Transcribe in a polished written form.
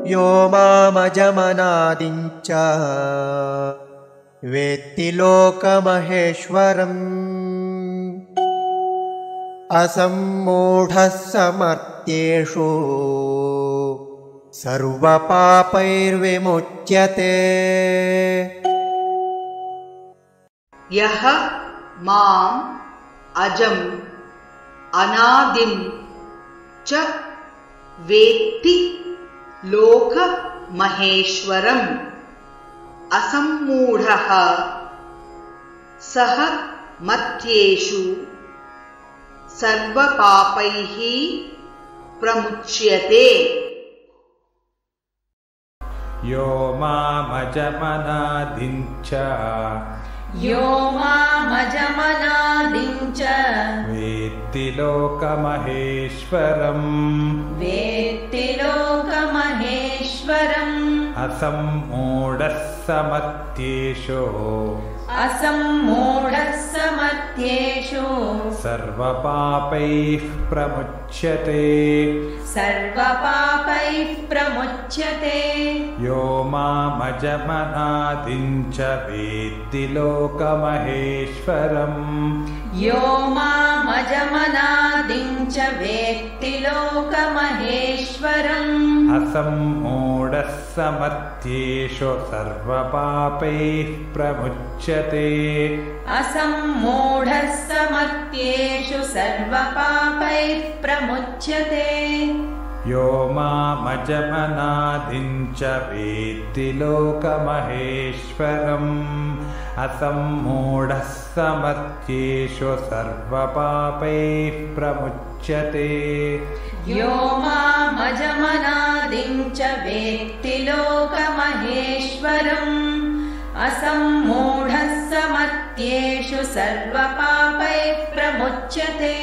यो मामजमनादिं च वेत्ति लोकमहेश्वरम् असम्मूढः समर्थ्येषु सर्वपापैर्विमुच्यते। यः माम् अजम् अनादिं च वेत्ति लोकमहेश्वरम् असम्मूढः सः मत्येषु सर्वपापैः प्रमुच्यते। यो मामजमनादिं च वेत्ति लोकमहेश्वरम् असम्मूढः समत्येषु सर्वपापैः प्रमुच्यते। यो मामजमनादिं च वेत्ति लोकमहेश्वरम् असम्मूढः समत्येषु सर्वपापैः प्रमुच्यते। यो मामजमनादिं च वेत्ति लोकमहेश्वरम् असम्मूढः समत्येषु सर्वपापैः प्रमुच्यते। यो मामजमनादिं च वेत्ति लोकमहेश्वरम् असम्मूढः समत्येषु सर्वपापैः प्रमुच्यते।